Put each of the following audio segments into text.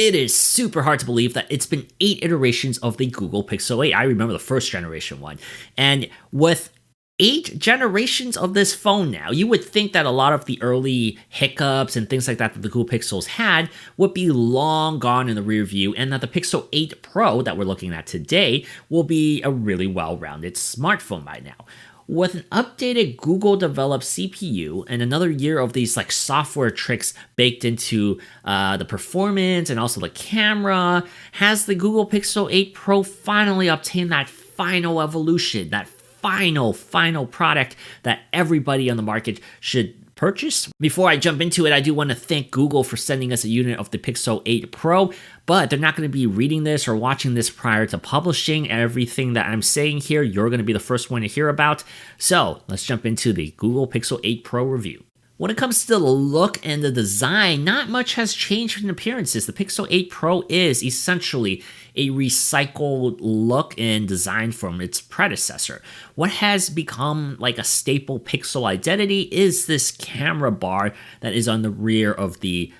It is super hard to believe that it's been 8 iterations of the Google Pixel 8. I remember the first generation one. And with 8 generations of this phone now, you would think that a lot of the early hiccups and things like that the Google Pixels had would be long gone in the rear view, and that the Pixel 8 Pro that we're looking at today will be a really well-rounded smartphone by now. With an updated Google-developed CPU and another year of these like software tricks baked into the performance and also the camera, has the Google Pixel 8 Pro finally obtained that final evolution, that final product that everybody on the market should purchase? Before I jump into it, I do want to thank Google for sending us a unit of the Pixel 8 Pro, but they're not going to be reading this or watching this prior to publishing. Everything that I'm saying here, you're going to be the first one to hear about. So let's jump into the Google Pixel 8 Pro review. When it comes to the look and the design, not much has changed in appearances. The Pixel 8 Pro is essentially a recycled look and design from its predecessor. What has become like a staple Pixel identity is this camera bar that is on the rear of the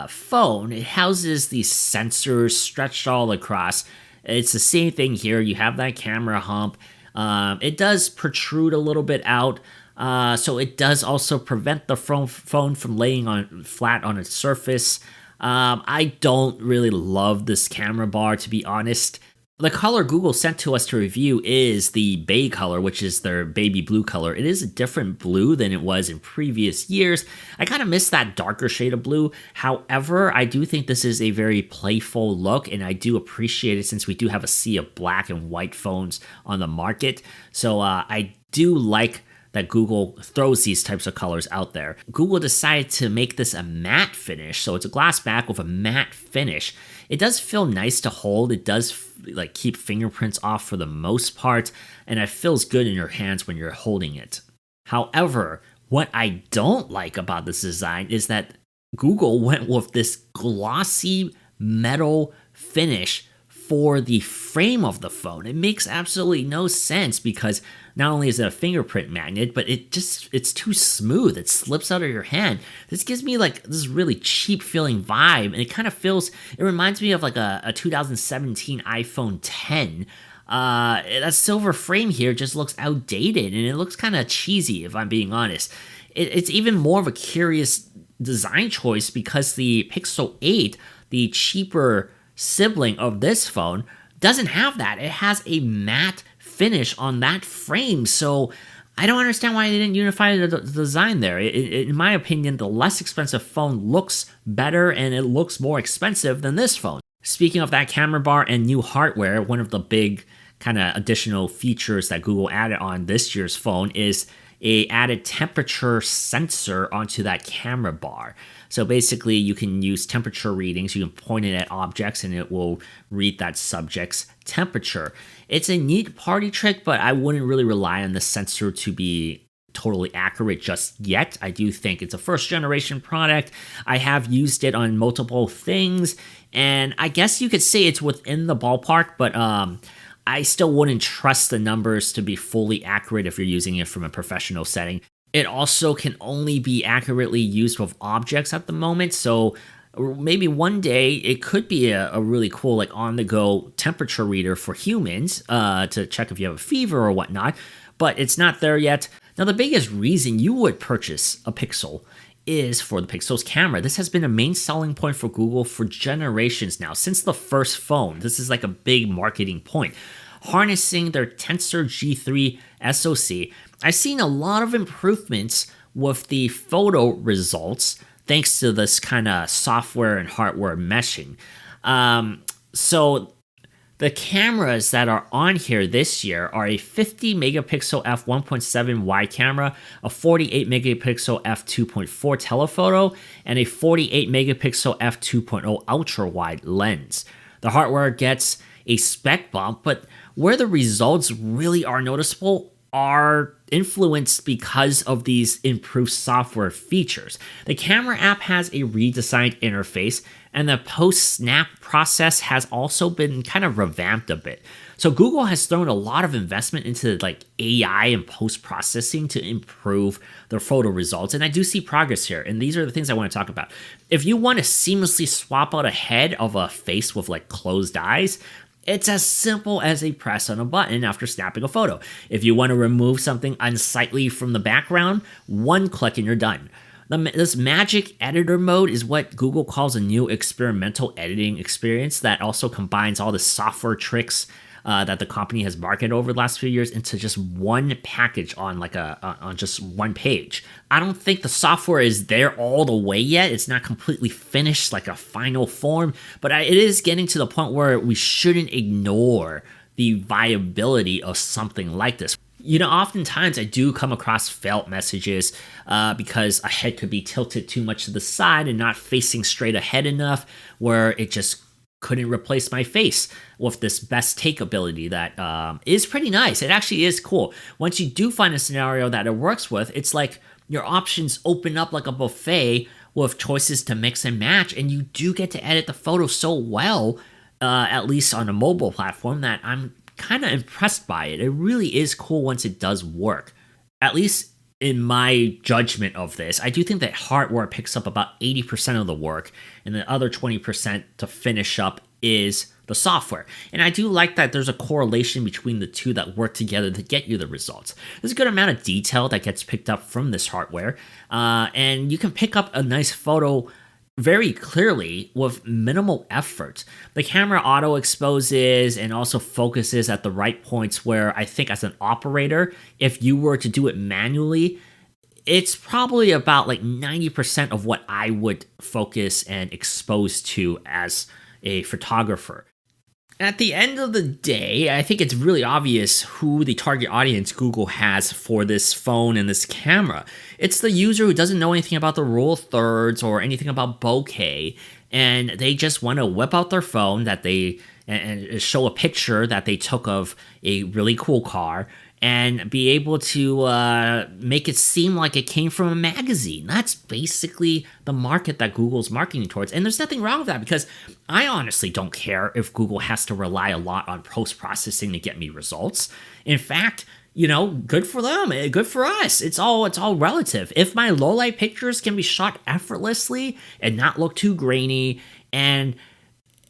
phone. It houses these sensors stretched all across. It's the same thing here. You have that camera hump. It does protrude a little bit out. So it does also prevent the phone from laying flat on its surface. I don't really love this camera bar, to be honest. The color Google sent to us to review is the Bay color, which is their baby blue color. It is a different blue than it was in previous years. I kind of miss that darker shade of blue. However, I do think this is a very playful look, and I do appreciate it since we do have a sea of black and white phones on the market. So I do like that Google throws these types of colors out there. Google decided to make this a matte finish, so it's a glass back with a matte finish. It does feel nice to hold. It does like keep fingerprints off for the most part, and it feels good in your hands when you're holding it. However, what I don't like about this design is that Google went with this glossy metal finish for the frame of the phone. It makes absolutely no sense because not only is it a fingerprint magnet, but it's too smooth. It slips out of your hand. This gives me like this really cheap feeling vibe, and it kind of feels, it reminds me of like a 2017 iPhone 10. That silver frame here just looks outdated, and it looks kind of cheesy if I'm being honest. It's even more of a curious design choice because the Pixel 8, the cheaper sibling of this phone, doesn't have that. It has a matte finish on that frame, so I don't understand why they didn't unify the design there. In my opinion, the less expensive phone looks better and it looks more expensive than this phone. Speaking of that camera bar and new hardware, one of the big kind of additional features that Google added on this year's phone is a added temperature sensor onto that camera bar. So basically you can use temperature readings, you can point it at objects and it will read that subject's temperature. It's a neat party trick, but I wouldn't really rely on the sensor to be totally accurate just yet. I do think it's a first generation product. I have used it on multiple things, and I guess you could say it's within the ballpark, but I still wouldn't trust the numbers to be fully accurate if you're using it from a professional setting. It also can only be accurately used with objects at the moment, so maybe one day it could be a really cool like on-the-go temperature reader for humans to check if you have a fever or whatnot, but it's not there yet. Now, the biggest reason you would purchase a Pixel is for the Pixel's camera. This has been a main selling point for Google for generations now, since the first phone. This is like a big marketing point. Harnessing their Tensor G3 SoC, I've seen a lot of improvements with the photo results thanks to this kind of software and hardware meshing. So the cameras that are on here this year are a 50 megapixel f1.7 wide camera, a 48 megapixel f2.4 telephoto, and a 48 megapixel f2.0 ultra wide lens. The hardware gets a spec bump, but where the results really are noticeable are influenced because of these improved software features. The camera app has a redesigned interface, and the post-snap process has also been kind of revamped a bit. So Google has thrown a lot of investment into like AI and post-processing to improve their photo results, and I do see progress here, and these are the things I want to talk about. If you want to seamlessly swap out a head of a face with like closed eyes, it's as simple as a press on a button after snapping a photo. If you want to remove something unsightly from the background, one click and you're done. This magic editor mode is what Google calls a new experimental editing experience that also combines all the software tricks that the company has marketed over the last few years into just one package on on just one page. I don't think the software is there all the way yet. It's not completely finished like a final form, but it is getting to the point where we shouldn't ignore the viability of something like this. You know, oftentimes I do come across failed messages because a head could be tilted too much to the side and not facing straight ahead enough, where it just couldn't replace my face with this best take ability that is pretty nice. It actually is cool. Once you do find a scenario that it works with, it's like your options open up like a buffet with choices to mix and match, and you do get to edit the photo so well, at least on a mobile platform, that I'm kind of impressed by it. It really is cool once it does work. At least in my judgment of this, I do think that hardware picks up about 80% of the work, and the other 20% to finish up is the software. And I do like that there's a correlation between the two that work together to get you the results. There's a good amount of detail that gets picked up from this hardware, and you can pick up a nice photo very clearly with minimal effort. The camera auto exposes and also focuses at the right points where I think as an operator, if you were to do it manually, it's probably about like 90% of what I would focus and expose to as a photographer. At the end of the day, I think it's really obvious who the target audience Google has for this phone and this camera. It's the user who doesn't know anything about the rule of thirds or anything about bokeh, and they just want to whip out their phone and show a picture that they took of a really cool car and be able to make it seem like it came from a magazine. That's basically the market that Google's marketing towards. And there's nothing wrong with that, because I honestly don't care if Google has to rely a lot on post-processing to get me results. In fact, you know, good for them, good for us. It's all relative. If my low-light pictures can be shot effortlessly and not look too grainy and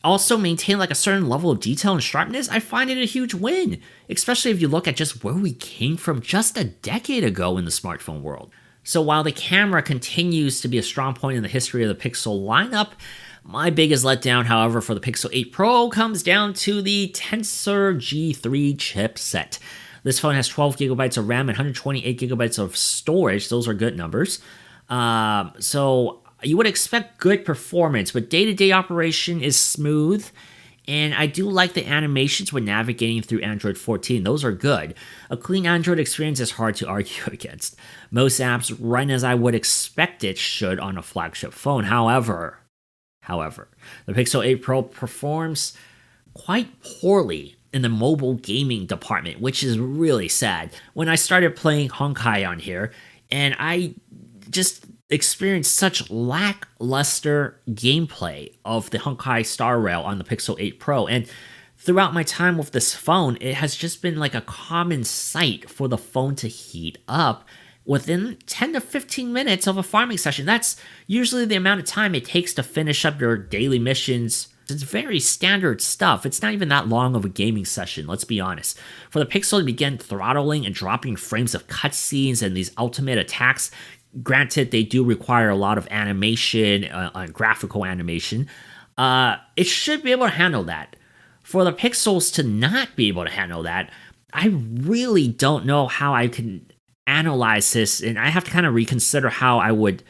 also maintain like a certain level of detail and sharpness, I find it a huge win, especially if you look at just where we came from just a decade ago in the smartphone world. So while the camera continues to be a strong point in the history of the Pixel lineup, my biggest letdown, however, for the Pixel 8 Pro comes down to the Tensor G3 chipset. This phone has 12 gigabytes of RAM and 128 gigabytes of storage. Those are good numbers. So you would expect good performance, but day-to-day operation is smooth, and I do like the animations when navigating through Android 14. Those are good. A clean Android experience is hard to argue against. Most apps run as I would expect it should on a flagship phone. However, the Pixel 8 Pro performs quite poorly in the mobile gaming department, which is really sad. When I started playing Honkai on here, and I just experienced such lackluster gameplay of the Honkai Star Rail on the Pixel 8 Pro, and throughout my time with this phone, it has just been like a common sight for the phone to heat up within 10 to 15 minutes of a farming session. That's usually the amount of time it takes to finish up your daily missions. It's very standard stuff. It's not even that long of a gaming session, let's be honest. For the Pixel to begin throttling and dropping frames of cutscenes and these ultimate attacks, granted, they do require a lot of animation, graphical animation. It should be able to handle that. For the Pixels to not be able to handle that, I really don't know how I can analyze this, and I have to kind of reconsider how I would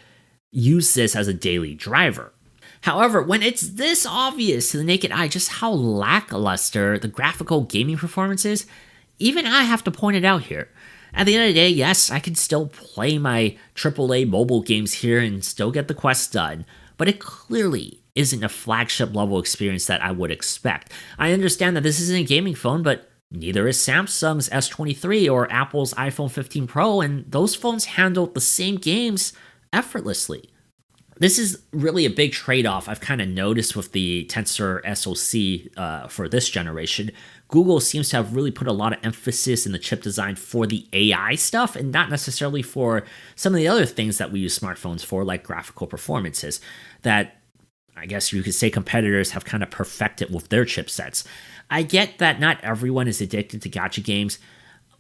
use this as a daily driver. However, when it's this obvious to the naked eye just how lackluster the graphical gaming performance is, even I have to point it out here. At the end of the day, yes, I can still play my AAA mobile games here and still get the quests done, but it clearly isn't a flagship level experience that I would expect. I understand that this isn't a gaming phone, but Neither is Samsung's S23 or Apple's iPhone 15 Pro, and those phones handle the same games effortlessly. This is really a big trade-off I've kind of noticed with the Tensor SoC for this generation. Google seems to have really put a lot of emphasis in the chip design for the AI stuff and not necessarily for some of the other things that we use smartphones for, like graphical performances, that I guess you could say competitors have kind of perfected with their chipsets. I get that not everyone is addicted to gacha games,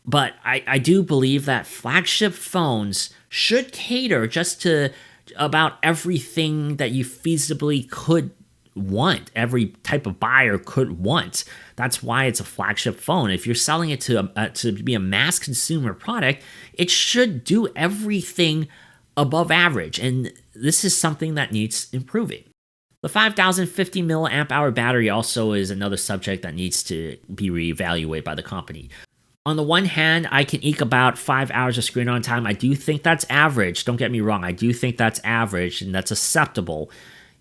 but I do believe that flagship phones should cater just to about everything that you feasibly could want, every type of buyer could want. That's why it's a flagship phone. If you're selling it to be a mass consumer product, it should do everything above average, and this is something that needs improving. The 5050 milliamp hour battery also is another subject that needs to be reevaluated by the company. On the one hand, I can eke about 5 hours of screen on time. I do think that's average. Don't get me wrong. I do think that's average and that's acceptable.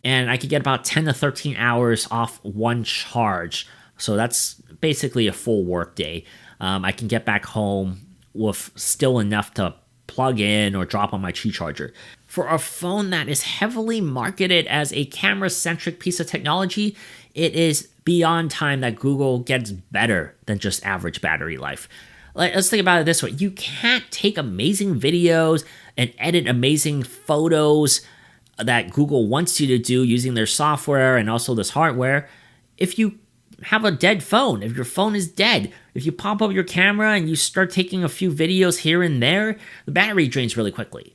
And I could get about 10 to 13 hours off one charge. So that's basically a full work day. I can get back home with still enough to plug in or drop on my Qi charger. For a phone that is heavily marketed as a camera-centric piece of technology, it is beyond time that Google gets better than just average battery life. Let's think about it this way. You can't take amazing videos and edit amazing photos that Google wants you to do using their software and also this hardware if you have a dead phone. If your phone is dead, if you pop up your camera and you start taking a few videos here and there, the battery drains really quickly.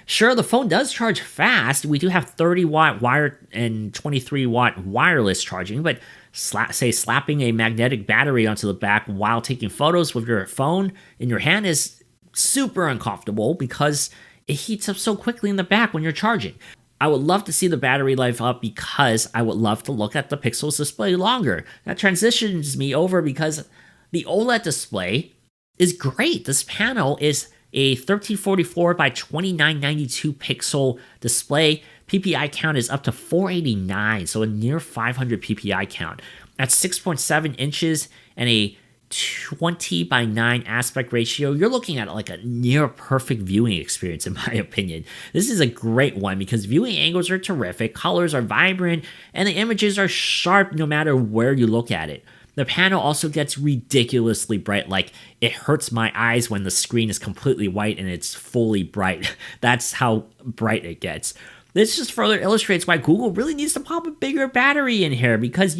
Sure, the phone does charge fast. We do have 30-watt wired and 23-watt wireless charging, but slapping a magnetic battery onto the back while taking photos with your phone in your hand is super uncomfortable because it heats up so quickly in the back when you're charging. I would love to see the battery life up because I would love to look at the Pixel's display longer. That transitions me over because the OLED display is great. This panel is a 1344 by 2992 pixel display. PPI count is up to 489, so a near 500 PPI count. At 6.7 inches and a 20 by 9 aspect ratio, you're looking at like a near perfect viewing experience in my opinion. This is a great one because viewing angles are terrific, colors are vibrant, and the images are sharp no matter where you look at it. The panel also gets ridiculously bright, like it hurts my eyes when the screen is completely white and it's fully bright. That's how bright it gets. This just further illustrates why Google really needs to pop a bigger battery in here because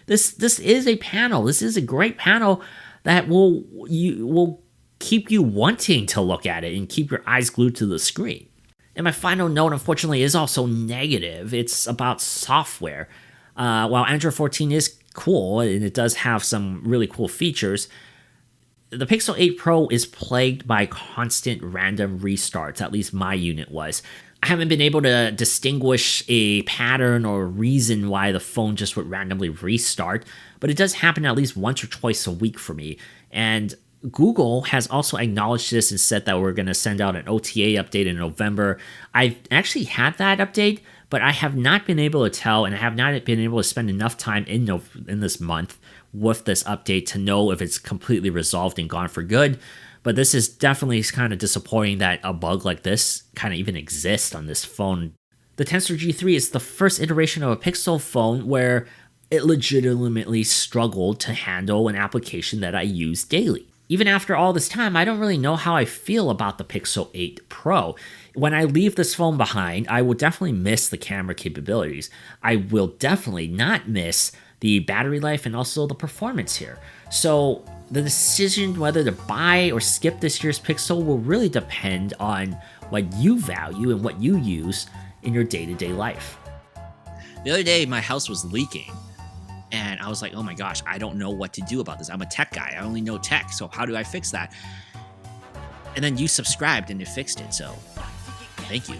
this is a panel. This is a great panel that will keep you wanting to look at it and keep your eyes glued to the screen. And my final note, unfortunately, is also negative. It's about software. While Android 14 is cool and it does have some really cool features, the Pixel 8 Pro is plagued by constant random restarts. At least my unit was. I haven't been able to distinguish a pattern or reason why the phone just would randomly restart, but it does happen at least once or twice a week for me. And Google has also acknowledged this and said that we're going to send out an OTA update in November. I've actually had that update, but I have not been able to tell, and I have not been able to spend enough time in this month with this update to know if it's completely resolved and gone for good. But this is definitely kind of disappointing that a bug like this kind of even exists on this phone. The Tensor G3 is the first iteration of a Pixel phone where it legitimately struggled to handle an application that I use daily. Even after all this time, I don't really know how I feel about the Pixel 8 Pro. When I leave this phone behind, I will definitely miss the camera capabilities. I will definitely not miss the battery life and also the performance here. So the decision whether to buy or skip this year's Pixel will really depend on what you value and what you use in your day-to-day life. The other day, my house was leaking. And I was like, oh my gosh, I don't know what to do about this. I'm a tech guy. I only know tech. So how do I fix that? And then you subscribed and you fixed it. So thank you.